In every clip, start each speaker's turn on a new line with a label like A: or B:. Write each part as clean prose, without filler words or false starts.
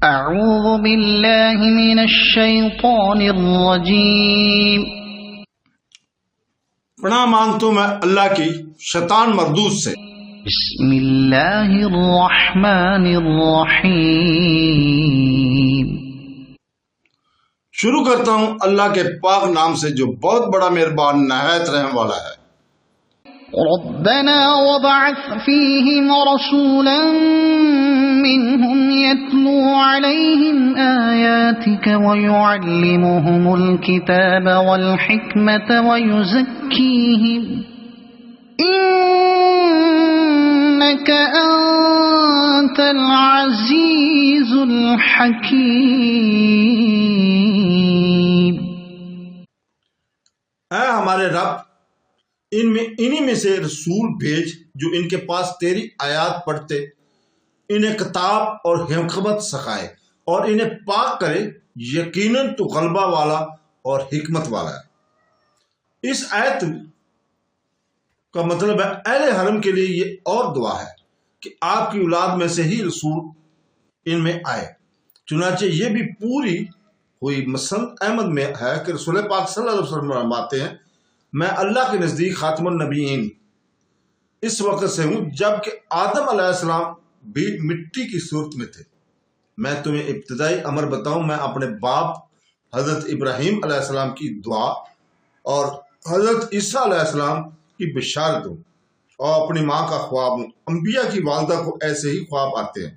A: اعوذ باللہ من الشیطان الرجیم۔
B: پناہ مانگتا ہوں میں اللہ کی شیطان مردود سے۔
A: بسم اللہ الرحمن الرحیم۔
B: شروع کرتا ہوں اللہ کے پاک نام سے جو بہت بڑا مہربان نہایت رحم والا ہے۔
A: ربنا وبعث فيهم رسولا منهم يتلو عليهم آياتك ويعلمهم الكتاب والحكمة ويزكيهم إنك أنت العزيز الحكيم۔
B: اے ہمارے رب، انہی میں سے رسول بھیج جو ان کے پاس تیری آیات پڑھتے، انہیں کتاب اور حکمت سکھائے اور انہیں پاک کرے، یقیناً تو غلبہ والا اور حکمت والا ہے۔ اس آیت کا مطلب ہے اہل حرم کے لیے یہ اور دعا ہے کہ آپ کی اولاد میں سے ہی رسول ان میں آئے۔ چنانچہ یہ بھی پوری ہوئی مسند احمد میں ہے کہ رسول پاک صلی اللہ علیہ وسلم فرماتے ہیں، میں اللہ کے نزدیک خاتم النبیین اس وقت سے ہوں جب کہ آدم علیہ السلام بھی مٹی کی صورت میں تھے۔ میں تمہیں ابتدائی امر بتاؤں، میں اپنے باپ حضرت ابراہیم علیہ السلام کی دعا اور حضرت عیسیٰ علیہ السلام کی بشارت ہوں اور اپنی ماں کا خواب ہوں۔ انبیاء کی والدہ کو ایسے ہی خواب آتے ہیں۔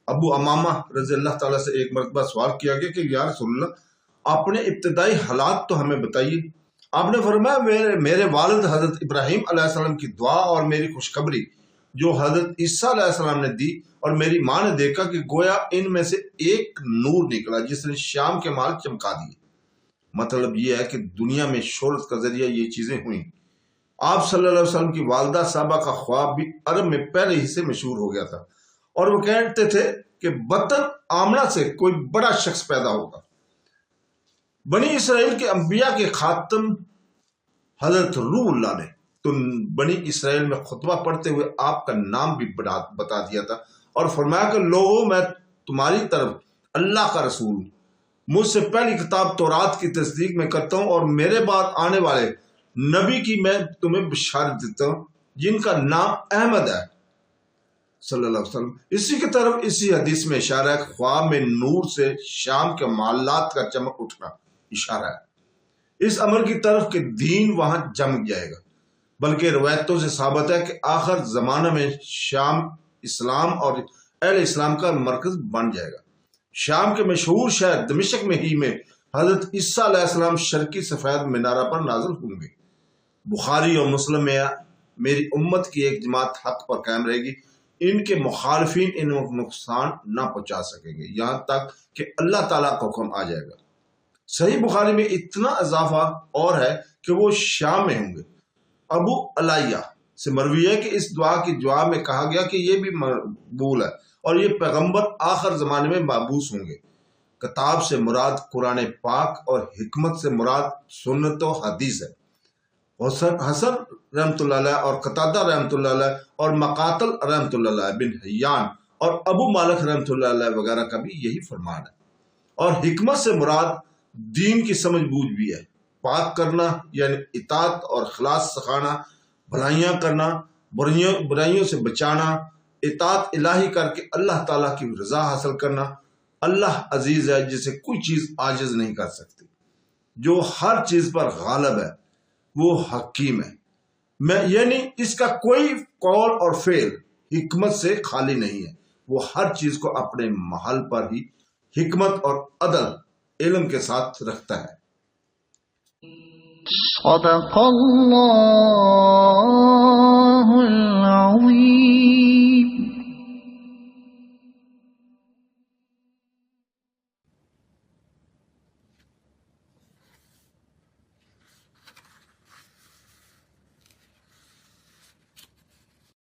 B: ابو امامہ رضی اللہ تعالیٰ سے ایک مرتبہ سوال کیا گیا کہ یا رسول اللہ، اپنے ابتدائی حالات تو ہمیں بتائیے۔ آپ نے فرمایا، میرے والد حضرت ابراہیم علیہ السلام کی دعا اور میری خوشخبری جو حضرت عیسیٰ علیہ السلام نے دی اور میری ماں نے دیکھا کہ گویا ان میں سے ایک نور نکلا جس نے شام کے مال چمکا دیے۔ مطلب یہ ہے کہ دنیا میں شہرت کا ذریعہ یہ چیزیں ہوئیں۔ آپ صلی اللہ علیہ وسلم کی والدہ صاحبہ کا خواب بھی عرب میں پہلے ہی سے مشہور ہو گیا تھا اور وہ کہتے تھے کہ بطن آمنہ سے کوئی بڑا شخص پیدا ہوگا۔ بنی اسرائیل کے انبیاء کے خاتم حضرت روح اللہ نے تو بنی اسرائیل میں خطبہ پڑھتے ہوئے آپ کا نام بھی بتا دیا تھا اور فرمایا کہ لوگوں، میں تمہاری طرف اللہ کا رسول ہوں، مجھ سے پہلی کتاب تورات کی تصدیق میں کرتا ہوں اور میرے بعد آنے والے نبی کی میں تمہیں بشارت دیتا ہوں جن کا نام احمد ہے صلی اللہ علیہ وسلم۔ اسی کی طرف اسی حدیث میں اشارہ ہے، خواب میں نور سے شام کے معلات کا چمک اٹھنا اشارہ ہے اس امر کی طرف کہ دین وہاں جم جائے گا۔ بلکہ روایتوں سے ثابت ہے کہ آخر زمانہ میں شام اسلام اور اہل اسلام کا مرکز بن جائے گا۔ شام کے مشہور شہر دمشق میں ہی میں حضرت عیسیٰ علیہ السلام شرقی سفید مینارہ پر نازل ہوں گے۔ بخاری اور مسلم میں میری امت کی ایک جماعت حق پر قائم رہے گی، ان کے مخالفین ان کو نقصان نہ پہنچا سکیں گے یہاں تک کہ اللہ تعالیٰ کا حکم آ جائے گا۔ صحیح بخاری میں اتنا اضافہ اور ہے کہ وہ شام میں ہوں گے۔ ابو علیہ سے مروی ہے کہ اس دعا کی جواب میں کہا گیا کہ یہ بھی مقبول ہے اور یہ پیغمبر آخر زمانے میں مبعوث ہوں گے۔ کتاب سے مراد قرآن پاک اور حکمت سے مراد سنت و حدیث ہے۔ حسن رحمۃ اللہ علیہ اور قتادہ رحمۃ اللہ علیہ اور مقاتل رحمۃ اللہ علیہ بن حیان اور ابو مالک رحمۃ اللہ علیہ وغیرہ کا بھی یہی فرمان ہے۔ اور حکمت سے مراد دین کی سمجھ بوجھ بھی ہے۔ پاک کرنا یعنی اطاعت اور اخلاص سکھانا، بھلائیاں کرنا، برائیوں سے بچانا، اطاعت الہی کر کے اللہ تعالیٰ کی رضا حاصل کرنا۔ اللہ عزیز ہے جسے کوئی چیز عاجز نہیں کر سکتی، جو ہر چیز پر غالب ہے، وہ حکیم ہے، یعنی اس کا کوئی قول اور فعل حکمت سے خالی نہیں ہے، وہ ہر چیز کو اپنے محل پر ہی حکمت اور عدل علم کے ساتھ رکھتا ہے۔
A: صدق اللہ العظیم۔